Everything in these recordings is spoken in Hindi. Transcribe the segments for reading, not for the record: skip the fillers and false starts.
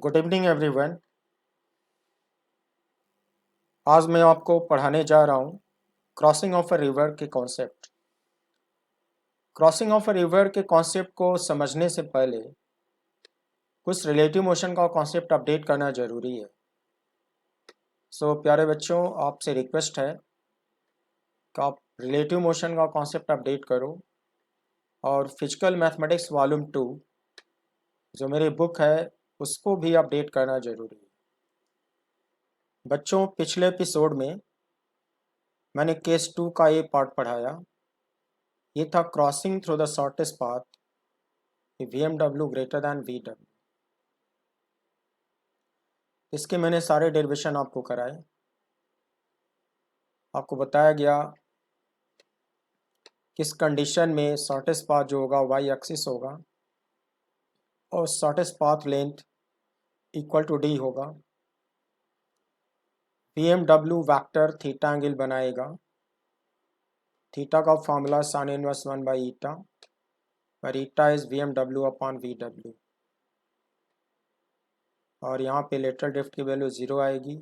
Good evening everyone. आज मैं आपको पढ़ाने जा रहा हूँ क्रॉसिंग ऑफ अ रिवर के concept. Crossing of a river के कॉन्सेप्ट को समझने से पहले कुछ रिलेटिव मोशन का कॉन्सेप्ट अपडेट करना ज़रूरी है। प्यारे बच्चों, आपसे रिक्वेस्ट है कि आप रिलेटिव मोशन का कॉन्सेप्ट अपडेट करो और फिजिकल मैथमेटिक्स वॉल्यूम 2 जो मेरी बुक है उसको भी अपडेट करना ज़रूरी है। बच्चों, पिछले एपिसोड में मैंने केस 2 का ये पार्ट पढ़ाया। ये था crossing through the shortest path VMW greater than VW। इसके मैंने सारे डेरिवेशन आपको कराए। आपको बताया गया किस कंडीशन में शॉर्टेस्ट पाथ जो होगा y एक्सिस होगा और shortest path length equal to d होगा। VMW वेक्टर थीटा एंगल बनाएगा। थीटा का formula sine inverse 1 by eta और eta is VMW upon VW। और यहाँ पे लेटरल ड्रिफ्ट की वैल्यू 0 आएगी।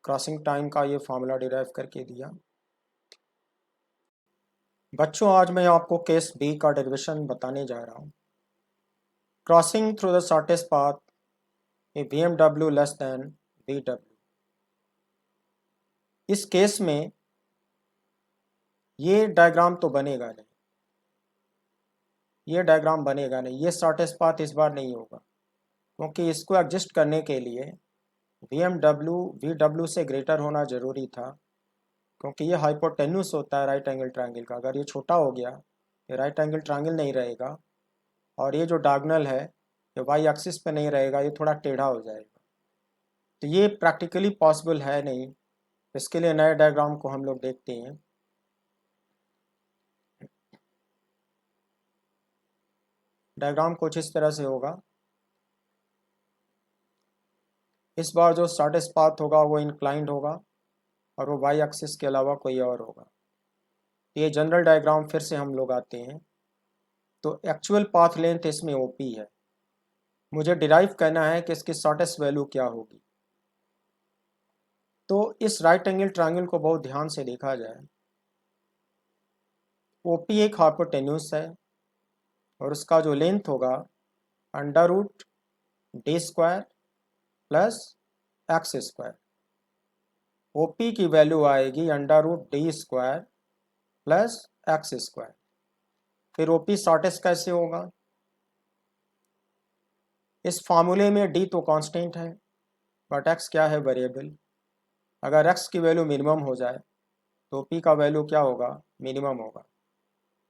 क्रॉसिंग टाइम का ये फार्मूला डिराइव करके दिया। बच्चों, आज मैं आपको केस बी का डेरिवेशन बताने जा रहा हूँ। Crossing through the shortest path VMW less than VW। इस केस में ये डायग्राम तो बनेगा नहीं, ये शॉर्टेस्ट पाथ इस बार नहीं होगा, क्योंकि इसको एडजस्ट करने के लिए VMW VW से ग्रेटर होना ज़रूरी था, क्योंकि ये हाइपोटेन्यूस होता है राइट एंगल ट्रायंगल का। अगर ये छोटा हो गया ये राइट एंगल ट्रायंगल नहीं रहेगा और ये जो डायगोनल है ये वाई एक्सिस पे नहीं रहेगा, ये थोड़ा टेढ़ा हो जाएगा। तो ये प्रैक्टिकली पॉसिबल है नहीं। इसके लिए नए डायग्राम को हम लोग देखते हैं। डायग्राम कुछ इस तरह से होगा। इस बार जो शॉर्टेस्ट पाथ होगा वो इंक्लाइंड होगा और वो वाई एक्सिस के अलावा कोई और होगा। ये जनरल डायग्राम फिर से हम लोग आते हैं। तो एक्चुअल पाथ लेंथ इसमें ओपी है। मुझे डिराइव करना है कि इसकी शॉर्टेस्ट वैल्यू क्या होगी। तो इस राइट एंगल ट्रायंगल को बहुत ध्यान से देखा जाए। ओपी एक हाइपोटेन्यूस है और उसका जो लेंथ होगा under root D square plus X square. OP की वैल्यू आएगी under root D square plus X square. फिर ओपी शॉर्टेस्ट कैसे होगा? इस फॉर्मूले में डी तो कांस्टेंट है बट एक्स क्या है? वेरिएबल। अगर एक्स की वैल्यू मिनिमम हो जाए तो पी का वैल्यू क्या होगा? मिनिमम होगा।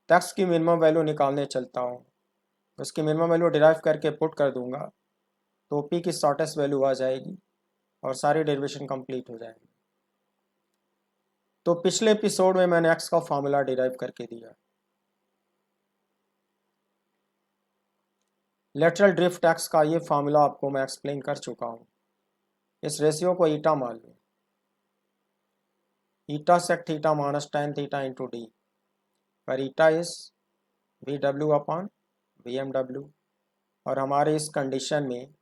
तो एक्स की मिनिमम वैल्यू निकालने चलता हूँ, उसकी मिनिमम वैल्यू डिराइव करके पुट कर दूंगा तो पी की शॉर्टेस्ट वैल्यू आ जाएगी और सारी डेरिवेशन कंप्लीट हो जाएगी। तो पिछले एपिसोड में मैंने एक्स का फॉर्मूला डिराइव करके दिया। लेटरल ड्रिफ्ट एक्स का ये फार्मूला आपको मैं एक्सप्लेन कर चुका हूँ। इस रेशियो को ईटा मान लो। Eta sec theta minus tan theta into D पर eta is VW upon VMW। और हमारे इस कंडीशन में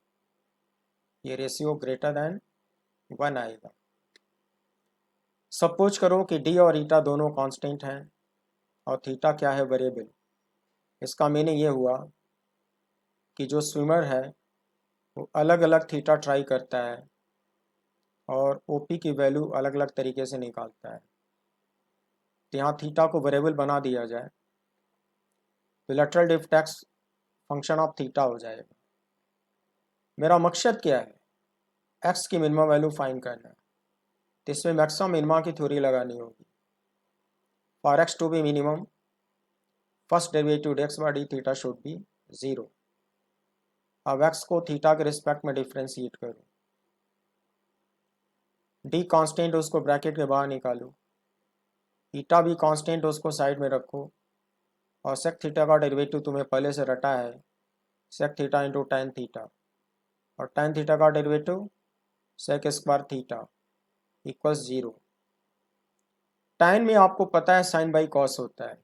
ये रेशियो ग्रेटर दैन 1 आएगा। सपोज करो कि डी और ईटा दोनों कांस्टेंट हैं और थीटा क्या है? वेरिएबल। इसका मीनिंग ये हुआ कि जो स्विमर है वो अलग अलग थीटा ट्राई करता है और ओपी की वैल्यू अलग अलग तरीके से निकालता है। तो यहाँ थीटा को वेरिएबल बना दिया जाए तो lateral drift x function of theta हो जाएगा। मेरा मकसद क्या है? एक्स की मिनिमम वैल्यू फाइंड करना है। तो इसमें मैक्सिमम मिनिमा की थ्योरी लगानी होगी। For X to be minimum first derivative X by D theta should be 0। अब एक्स को थीटा के रिस्पेक्ट में डिफ्रेंशिएट करो। डी कांस्टेंट उसको ब्रैकेट के बाहर निकालो, ईटा भी कांस्टेंट उसको साइड में रखो और सेक थीटा का डेरिवेटिव तुम्हें पहले से रटा है sec theta into tan theta और टेन थीटा का derivative sec square theta equals 0। Tan में आपको पता है साइन बाई कॉस होता है।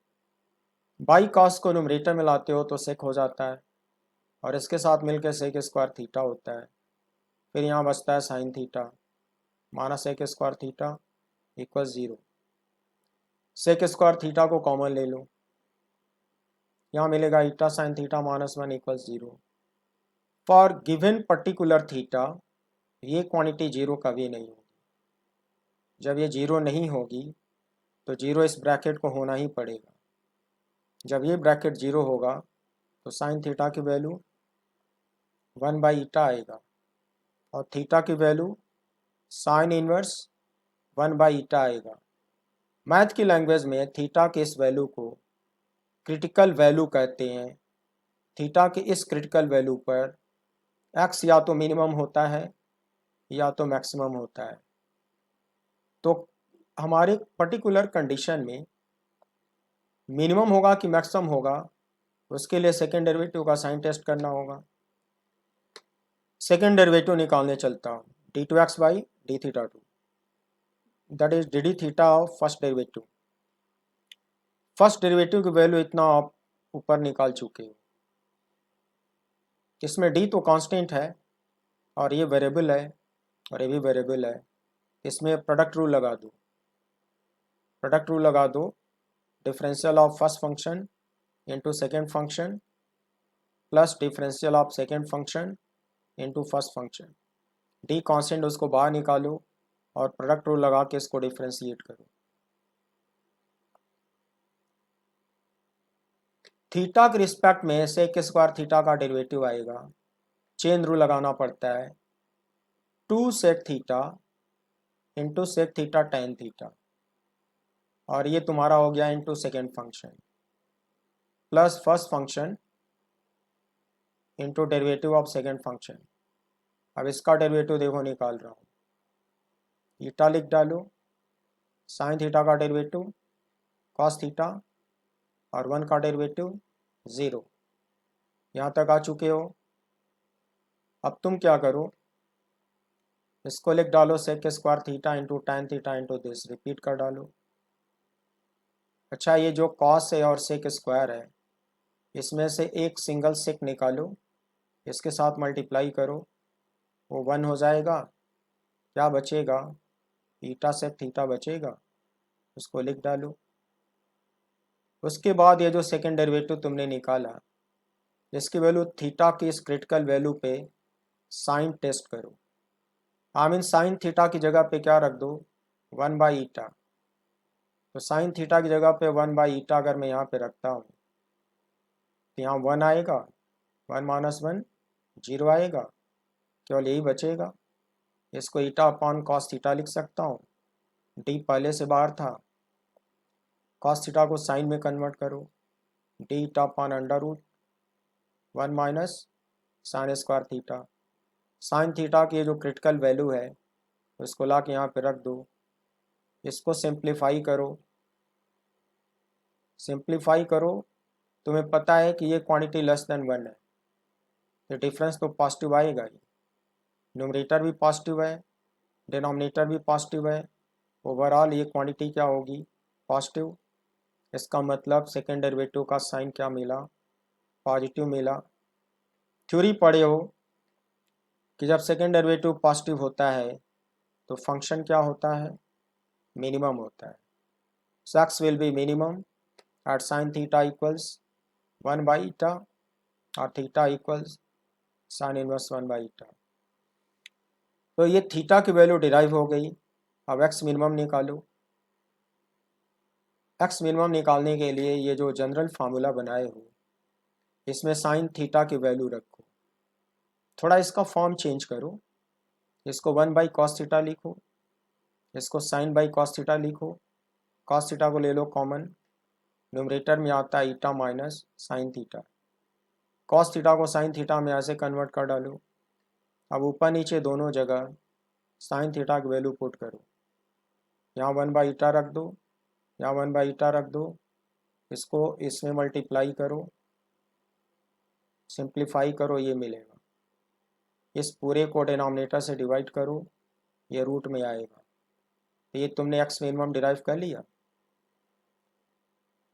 बाई कॉस को न्यूमरेटर में लाते हो तो सेक हो जाता है और इसके साथ मिलकर सेक स्क्वायर थीटा होता है। फिर यहाँ बचता है sine theta minus sec square theta equal 0। Sec square theta को कॉमन ले लो, यहाँ मिलेगा eta sine theta minus 1 equal 0। For given particular theta ये क्वांटिटी 0 कभी नहीं होगी। जब ये 0 नहीं होगी तो 0 इस ब्रैकेट को होना ही पड़ेगा। जब ये ब्रैकेट 0 होगा तो साइन थीटा की वैल्यू 1/ईटा आएगा और थीटा की वैल्यू साइन इनवर्स 1/ईटा आएगा। मैथ की लैंग्वेज में थीटा के इस वैल्यू को क्रिटिकल वैल्यू कहते हैं। थीटा के इस क्रिटिकल वैल्यू पर एक्स या तो मिनिमम होता है या तो मैक्सिमम होता है। तो हमारे पर्टिकुलर कंडीशन में मिनिमम होगा कि मैक्सिमम होगा, उसके लिए सेकेंड डेरिवेटिव का साइन टेस्ट करना होगा। सेकेंड डेरिवेटिव निकालने चलता हूँ, d2x/d(θ2), that is D theta of first derivative. First derivative की वैल्यू इतना आप ऊपर निकाल चुके हो। इसमें d तो कांस्टेंट है और ये वेरिएबल है और ये भी वेरिएबल है। इसमें प्रोडक्ट रूल लगा दो, प्रोडक्ट रूल लगा दो। Differential of first function into second function plus differential of second function into first function. D constant उसको बाहर निकालो और प्रोडक्ट रूल लगा के इसको डिफ्रेंशिएट करो। थीटा के रिस्पेक्ट में सेक स्क्वायर थीटा का डेरिवेटिव आएगा। चेन रूल लगाना पड़ता है, 2 sec theta into sec theta tan theta, और ये तुम्हारा हो गया into second function plus first function into derivative of second function. अब इसका डेरिवेटिव देखो निकाल रहा हूँ, ईटा लिख डालो, साइन थीटा का डेरिवेटिव कॉस थीटा और 1 का डेरिवेटिव 0। यहाँ तक आ चुके हो। अब तुम क्या करो, इसको लिख डालो sec square theta into tan theta into this, repeat कर डालो। अच्छा, ये जो कॉस है और सेक स्क्वायर है, इसमें से एक सिंगल सेक निकालो, इसके साथ मल्टीप्लाई करो, वो 1 हो जाएगा। क्या बचेगा, ईटा सेक थीटा बचेगा, उसको लिख डालो। उसके बाद ये जो सेकेंड डेरिवेटिव तुमने निकाला, इसकी वैल्यू थीटा की इस क्रिटिकल वैल्यू पे साइन टेस्ट करो। आई मीन साइन थीटा की जगह पे क्या रख दो, 1/ईटा। तो साइन थीटा की जगह पे 1/ईटा अगर मैं यहाँ पे रखता हूँ तो यहाँ 1 आएगा, 1 माइनस 1 0 आएगा, केवल यही बचेगा। इसको ईटा अपॉन कॉस थीटा लिख सकता हूँ, डी पहले से बाहर था। कॉस थीटा को साइन में कन्वर्ट करो, D eta upon under root 1 minus sine square theta. Sine theta की जो क्रिटिकल वैल्यू है उसको ला के यहाँ पे रख दो। इसको सिंप्लीफाई करो, सिंप्लीफाई करो, तुम्हें पता है कि ये क्वांटिटी लेस देन 1 है, तो डिफरेंस तो पॉजिटिव आएगा ही। न्यूमरेटर भी पॉजिटिव है, डिनोमिनेटर भी पॉजिटिव है, ओवरऑल ये क्वांटिटी क्या होगी, पॉजिटिव। इसका मतलब सेकेंड डेरिवेटिव का साइन क्या मिला, पॉजिटिव मिला। थ्योरी पढ़े हो कि जब सेकेंड डेरिवेटिव पॉजिटिव होता है तो फंक्शन क्या होता है, मिनिमम होता है। X will be minimum at sine theta equals 1/ईटा और थीटा इक्वल्स साइन इनवर्स 1/ईटा। तो ये थीटा की वैल्यू डिराइव हो गई। अब एक्स मिनिमम निकालो। एक्स मिनिमम निकालने के लिए ये जो जनरल फार्मूला बनाए हो, इसमें साइन थीटा की वैल्यू रखो। थोड़ा इसका फॉर्म चेंज करो, इसको 1/cos थीटा लिखो, इसको साइन बाई कॉस थीटा लिखो। कॉस थीटा को ले लो कॉमन, न्यूमरेटर में आता है eta minus sine theta. Cos theta को साइन थीटा में ऐसे कन्वर्ट कर डालो। अब ऊपर नीचे दोनों जगह साइन थीटा की वैल्यू पुट करो। यहाँ 1/ईटा रख दो, यहाँ 1/ईटा रख दो, इसको इसमें मल्टीप्लाई करो, सिंप्लीफाई करो, ये मिलेगा। इस पूरे को डिनोमिनेटर से डिवाइड करो, ये रूट में आएगा। तो ये तुमने एक्स मिनिमम डिराइव कर लिया।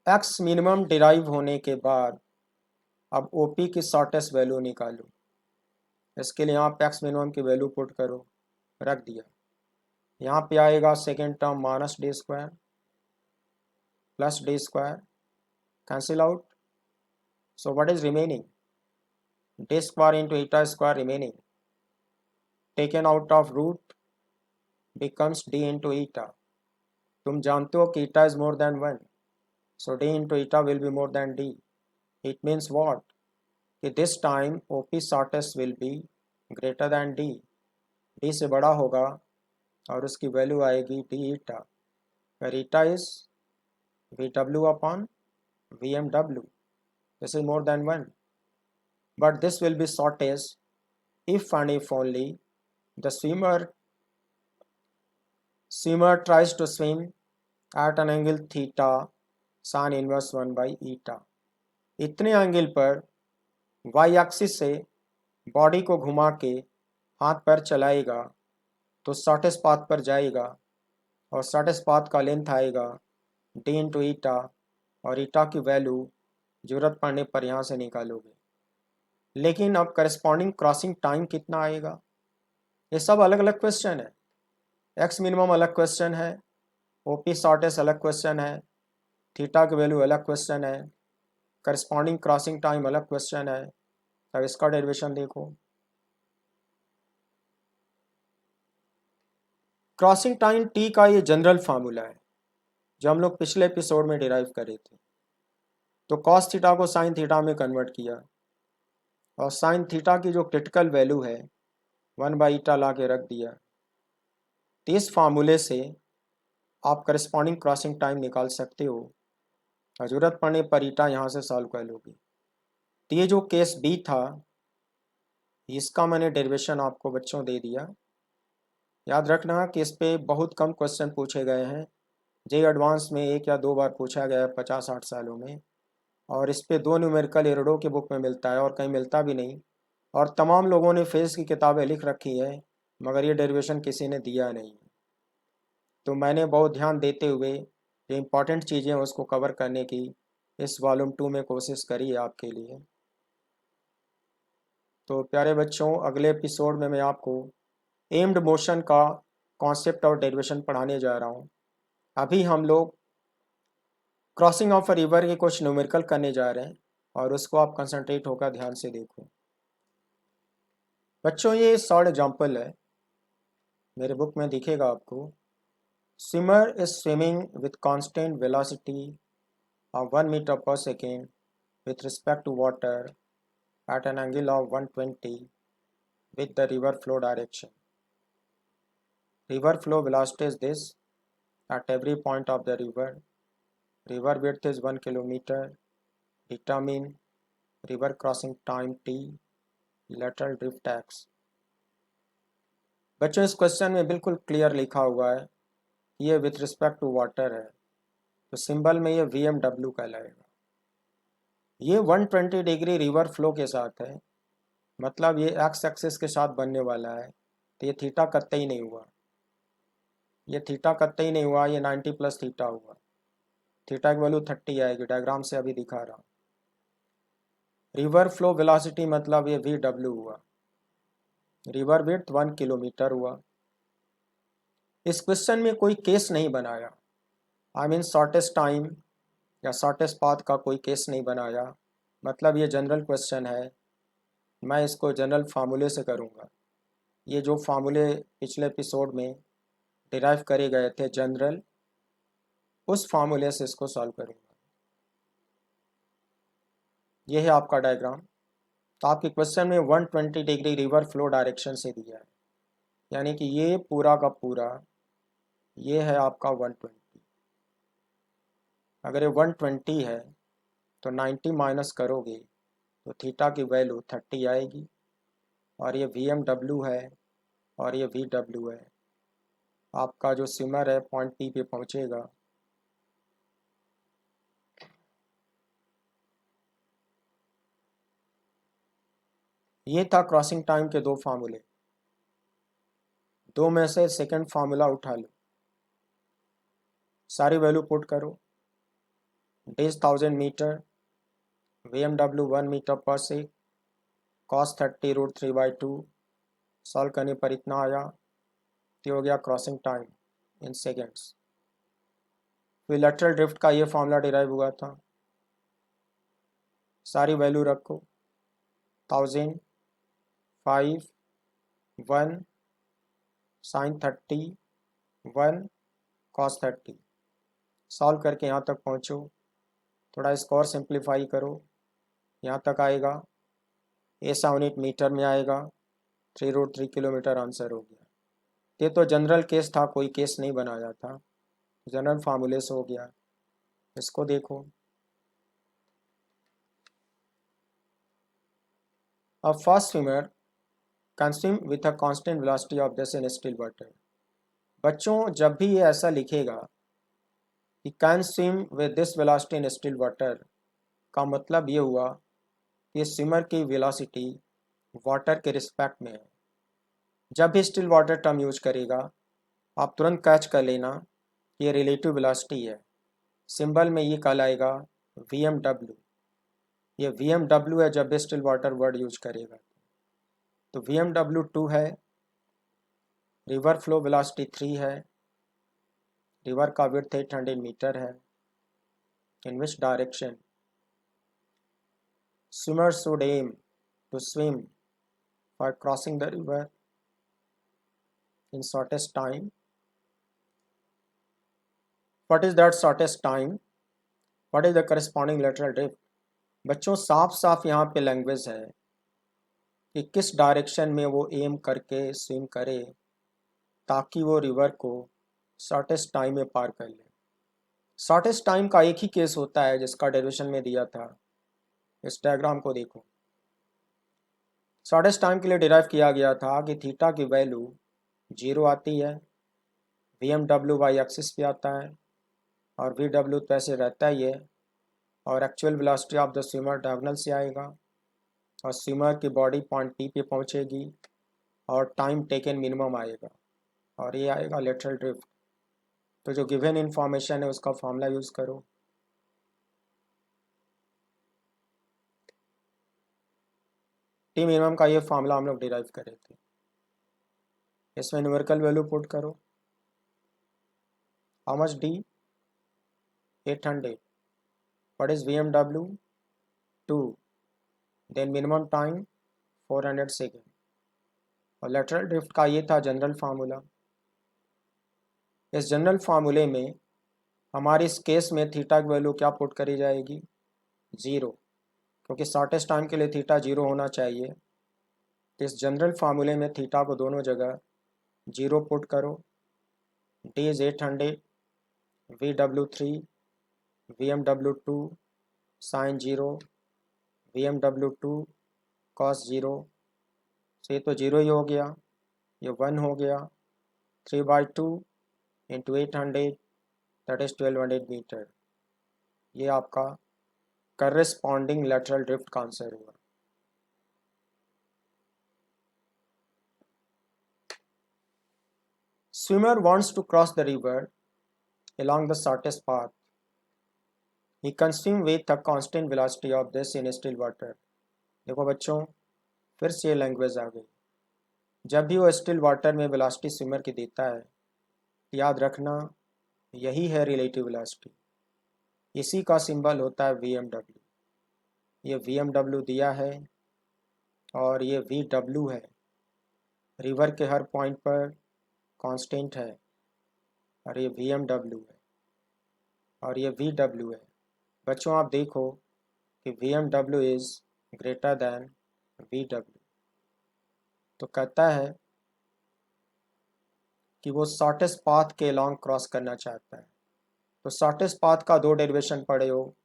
एक्स मिनिमम डिराइव होने के बाद अब ओपी की शॉर्टेस्ट वैल्यू निकालो। इसके लिए यहाँ पैक्स मिनिमम की वैल्यू पुट करो, रख दिया। यहाँ पे आएगा second term minus D square plus D square, cancel out. So what is remaining? D square into eta square remaining, taken out of root becomes d into eta. तुम जानते हो कि eta is more than 1, so d into eta will be more than d. It means what? कि this time OP shortest will be greater than d. d से बड़ा होगा और उसकी वैल्यू आएगी d eta, where eta is vw upon vmw. This is more than 1. But this will be shortest if and if only the swimmer tries to swim at an angle theta sin inverse 1 by eta. इतने एंगल पर वाई एक्सिस से बॉडी को घुमा के हाथ पैर चलाएगा तो शॉर्टेस्ट पाथ पर जाएगा और शॉर्टेस्ट पाथ का लेंथ आएगा डी इंटू ईटा, और ईटा की वैल्यू ज़रूरत पड़ने पर यहाँ से निकालोगे। लेकिन अब करस्पॉन्डिंग क्रॉसिंग टाइम कितना आएगा, ये सब अलग अलग क्वेश्चन है। एक्स मिनिमम अलग क्वेश्चन है, ओपी शॉर्टेस्ट अलग क्वेश्चन है, थीटा की वैल्यू अलग क्वेश्चन है, करस्पॉन्डिंग क्रॉसिंग टाइम अलग क्वेश्चन है। अब इसका डेरिवेशन देखो। क्रॉसिंग टाइम टी का ये जनरल फार्मूला है जो हम लोग पिछले एपिसोड में डिराइव करे थे। तो कॉस थीटा को साइन थीटा में कन्वर्ट किया और साइन थीटा की जो क्रिटिकल वैल्यू है 1/ईटा ला के रख दिया। तो इस फार्मूले से आप करस्पॉन्डिंग क्रॉसिंग टाइम निकाल सकते हो और ज़रूरत पड़ने पर ईटा यहाँ से सॉल्व कर लोगे। तो ये जो केस बी था इसका मैंने डेरिवेशन आपको बच्चों दे दिया। याद रखना कि इस पे बहुत कम क्वेश्चन पूछे गए हैं। जे एडवांस में 1 या 2 बार पूछा गया है 50-60 सालों में, और इस पे 2 न्यूमेरिकल एरडो की बुक में मिलता है और कहीं मिलता भी नहीं। और तमाम लोगों ने फेस की किताबें लिख रखी है मगर ये डेरिवेशन किसी ने दिया नहीं। तो मैंने बहुत ध्यान देते हुए जो इम्पोर्टेंट चीज़ें हैं उसको कवर करने की इस वॉल्यूम 2 में कोशिश करी है आपके लिए। तो प्यारे बच्चों, अगले एपिसोड में मैं आपको एम्ड मोशन का कॉन्सेप्ट और डेरिवेशन पढ़ाने जा रहा हूँ। अभी हम लोग क्रॉसिंग ऑफ अ रिवर के कुछ न्यूमेरिकल करने जा रहे हैं और उसको आप कंसंट्रेट होकर ध्यान से देखो। बच्चों ये शॉर्ट एग्जाम्पल है, मेरे बुक में दिखेगा आपको। Swimmer is swimming with constant velocity of 1 meter per second with respect to water at an angle of 120 with the river flow direction. River flow velocity is this at every point of the river. River width is 1 kilometer. Determine river crossing time t. Lateral drift x. बच्चों इस क्वेश्चन में बिल्कुल क्लियर लिखा हुआ है, ये विथ रिस्पेक्ट टू वाटर है, तो सिंबल में ये VMW कहलाएगा। ये 120 डिग्री रिवर फ्लो के साथ है, मतलब ये एक्स एक्सिस के साथ बनने वाला है। तो ये थीटा कतई नहीं हुआ, ये थीटा कतई नहीं हुआ, ये 90 प्लस थीटा हुआ। थीटा की वैल्यू 30 आएगी, डायग्राम से अभी दिखा रहा हूँ। रिवर फ्लो वेलोसिटी मतलब ये VW हुआ। रिवर विड्थ 1 किलोमीटर हुआ। इस क्वेश्चन में कोई केस नहीं बनाया, आई मीन शॉर्टेस्ट टाइम या शॉर्टेस्ट पाथ का कोई केस नहीं बनाया, मतलब ये जनरल क्वेश्चन है। मैं इसको जनरल फार्मूले से करूँगा। ये जो फार्मूले पिछले एपिसोड में डिराइव करे गए थे जनरल, उस फार्मूले से इसको सॉल्व करूँगा। ये है आपका डायग्राम। तो आपके क्वेश्चन में 120 डिग्री रिवर फ्लो डायरेक्शन से दिया है, यानी कि ये पूरा का पूरा ये है आपका 120। अगर ये 120 है तो 90 माइनस करोगे तो थीटा की वैल्यू 30 आएगी, और ये VMW है और ये VW है। आपका जो स्विमर है पॉइंट P पे पहुँचेगा। ये था क्रॉसिंग टाइम के 2 फार्मूले। 2 में से सेकंड फार्मूला उठा लो, सारी वैल्यू पुट करो। डेज 1000 मीटर, VMW 1 मीटर पर सेक, cos 30√3/2, सॉल्व करने पर इतना आया। ये हो गया क्रॉसिंग टाइम इन सेकेंड्स। फिर लेटरल ड्रिफ्ट का ये फॉर्मूला डिराइव हुआ था, सारी वैल्यू रखो, 1000, 5, 1, sin 30, 1, cos 30, सॉल्व करके यहाँ तक पहुँचो। थोड़ा इसको और सिंप्लीफाई करो, यहाँ तक आएगा, ऐसा यूनिट मीटर में आएगा, 3√3 किलोमीटर आंसर हो गया। ये तो जनरल केस था, कोई केस नहीं बनाया था, जनरल फार्मूले से हो गया। इसको देखो, a fast swimmer can swim with a constant velocity of this in still water. बच्चों जब भी ये ऐसा लिखेगा कि can swim with this velocity in still water, का मतलब ये हुआ कि स्विमर की वेलोसिटी वाटर के रिस्पेक्ट में है। जब भी स्टिल वाटर टर्म यूज करेगा आप तुरंत कैच कर लेना कि ये रिलेटिव वेलोसिटी है। सिंबल में ये कहलाएगा VMW। ये VMW है जब भी स्टिल वाटर वर्ड यूज करेगा। तो VMW 2 है, रिवर फ्लो वेलोसिटी 3 है, रिवर का विड्थ 800 मीटर है। In which direction swimmer should aim to swim for crossing the river in shortest time? What is that shortest time? What is the corresponding lateral drift? बच्चों साफ साफ यहाँ पे लैंग्वेज है कि किस डायरेक्शन में वो एम करके स्विम करे ताकि वो रिवर को शॉर्टेस्ट टाइम में पार कर ले। शॉर्टेस्ट टाइम का एक ही केस होता है जिसका डेरिवेशन में दिया था, इस डायग्राम को देखो। शॉर्टेस्ट टाइम के लिए डिराइव किया गया था कि थीटा की वैल्यू 0 आती है, VMW वाई एक्सिस पे आता है और VW तो ऐसे रहता ही है, और actual velocity of the swimmer diagonal से आएगा और स्विमर की बॉडी पॉइंट P पे पहुंचेगी और टाइम टेकन मिनिमम आएगा और ये आएगा लेटरल ड्रिफ्ट। तो जो गिवन इंफॉर्मेशन है उसका फॉर्मूला यूज़ करो। टी मिनिमम का ये फॉर्मूला हम लोग डिराइव कर रहे थे, इसमें न्यूमेरिकल वैल्यू पुट करो। How much D? 800. What is VMW? 2. Then minimum time 400 second. और लेटरल ड्रिफ्ट का ये था जनरल फार्मूला। इस जनरल फार्मूले में हमारी इस केस में थीटा की वैल्यू क्या पुट करी जाएगी? 0, क्योंकि शॉर्टेस्ट टाइम के लिए थीटा 0 होना चाहिए। तो इस जनरल फार्मूले में थीटा को दोनों जगह 0 पुट करो। D is 800, VW 3, VMW 2 sin 0, VMW 2 cos 0। तो ये तो 0 ही हो गया, ये 1 हो गया, 3/2 इंटू 800 दैट इज 1200 मीटर। ये आपका करस्पॉन्डिंग लेटरल ड्रिफ्ट का आंसर हुआ। Swimmer wants to cross the river along the shortest path. He can swim with a constant velocity of this in still water. देखो बच्चों फिर से लैंग्वेज आ गई। जब भी वो स्टिल वाटर में वेलोसिटी स्विमर की देता है, याद रखना यही है रिलेटिव वेलोसिटी, इसी का सिंबल होता है VMW। ये VMW दिया है और ये VW है, रिवर के हर पॉइंट पर कांस्टेंट है, और ये VMW है और ये VW है। बच्चों आप देखो कि VMW is greater than VW, तो कहता है कि वो शॉर्टेस्ट पाथ के लॉन्ग क्रॉस करना चाहता है। तो शॉर्टेस्ट पाथ का 2 डेरिवेशन पढ़े हो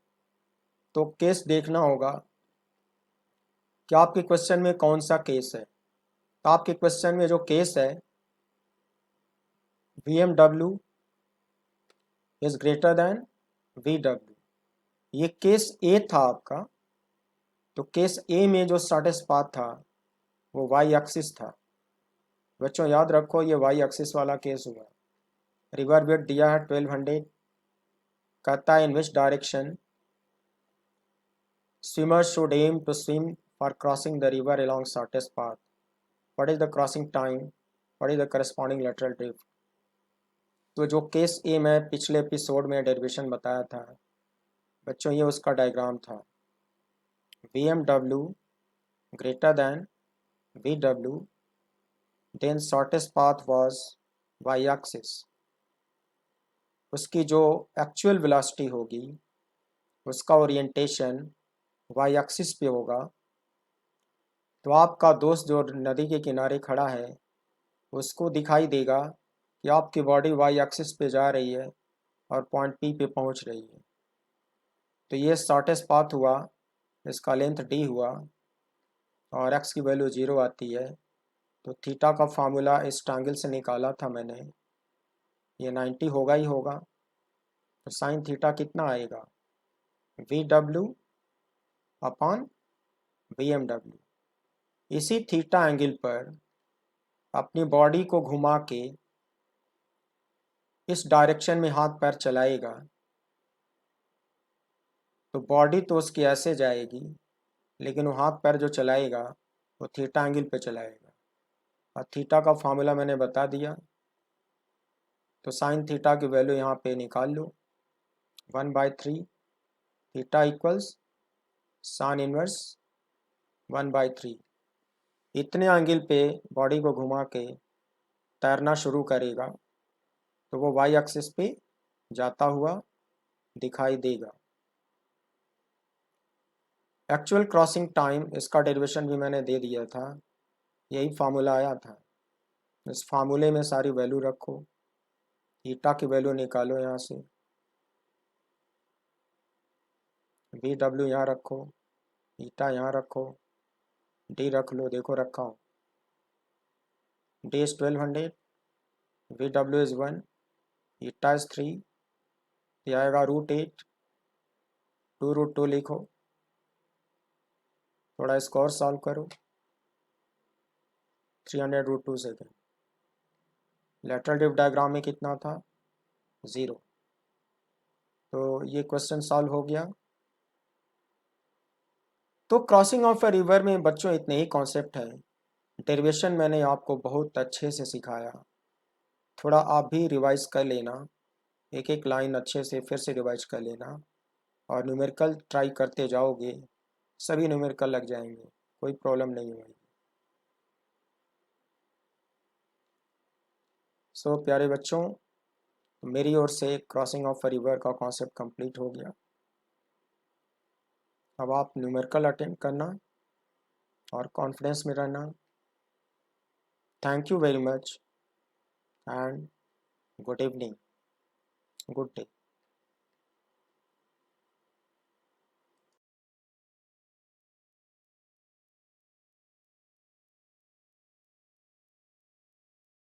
तो केस देखना होगा कि आपके क्वेश्चन में कौन सा केस है। तो आपके क्वेश्चन में जो केस है VMW is greater than VW, ये केस ए था आपका। तो केस ए में जो शॉर्टेस्ट पाथ था वो वाई एक्सिस था। बच्चों याद रखो ये वाई एक्सिस वाला केस हुआ। रिवर वेट दिया है 1200, कहता है in which direction Swimmers should aim to swim for crossing the river along shortest path. What is the crossing time? What is the corresponding lateral drift? तो जो केस ए मैं पिछले एपिसोड में डेरिवेशन बताया था बच्चों, ये उसका डायग्राम था। VMW greater than VW, then shortest path was y-axis। उसकी जो एक्चुअल वेलोसिटी होगी उसका ओरिएंटेशन y-axis पे होगा। तो आपका दोस्त जो नदी के किनारे खड़ा है उसको दिखाई देगा कि आपकी बॉडी y-axis पे जा रही है और पॉइंट P पे पहुंच रही है। तो ये शॉर्टेस्ट पाथ हुआ, इसका लेंथ d हुआ और x की वैल्यू 0 आती है। तो थीटा का फार्मूला इस ट्रायंगल से निकाला था मैंने, ये 90 होगा ही होगा। तो साइन थीटा कितना आएगा? VW upon VMW। इसी थीटा एंगल पर अपनी बॉडी को घुमा के इस डायरेक्शन में हाथ पैर चलाएगा तो बॉडी तो उसकी ऐसे जाएगी, लेकिन वो हाथ पैर जो चलाएगा वो थीटा एंगल पे चलाएगा। और थीटा का फार्मूला मैंने बता दिया। तो साइन थीटा की वैल्यू यहाँ पे निकाल लो, 1/3 थीटा इक्वल्स साइन इनवर्स 1/3। इतने एंगल पे बॉडी को घुमा के तैरना शुरू करेगा तो वो वाई एक्सिस पे जाता हुआ दिखाई देगा। एक्चुअल क्रॉसिंग टाइम, इसका डेरिवेशन भी मैंने दे दिया था, यही फार्मूला आया था। इस फार्मूले में सारी वैल्यू रखो, थीटा की वैल्यू निकालो यहाँ से, VW यहाँ रखो, थीटा यहाँ रखो, डी रख लो, देखो रखा हूँ। D is 1200, VW is 1, theta is 3, ये आएगा √8, 2√2 लिखो। थोड़ा इसको और सॉल्व करो, 300√2 सेकेंड। लेटरल ड्रिफ्ट डायग्राम में कितना था? 0। तो ये क्वेश्चन सॉल्व हो गया। तो क्रॉसिंग ऑफ अ रिवर में बच्चों इतने ही कॉन्सेप्ट है। डेरिवेशन मैंने आपको बहुत अच्छे से सिखाया, थोड़ा आप भी रिवाइज कर लेना, एक एक लाइन अच्छे से फिर से रिवाइज कर लेना और न्यूमेरिकल ट्राई करते जाओगे, सभी न्यूमेरिकल लग जाएंगे, कोई प्रॉब्लम नहीं होगी। सो प्यारे बच्चों, मेरी ओर से क्रॉसिंग ऑफ अ रिवर का कॉन्सेप्ट कंप्लीट हो गया। अब आप न्यूमेरिकल अटेम्प्ट करना और कॉन्फिडेंस में रहना। Thank you very much and good evening, good day.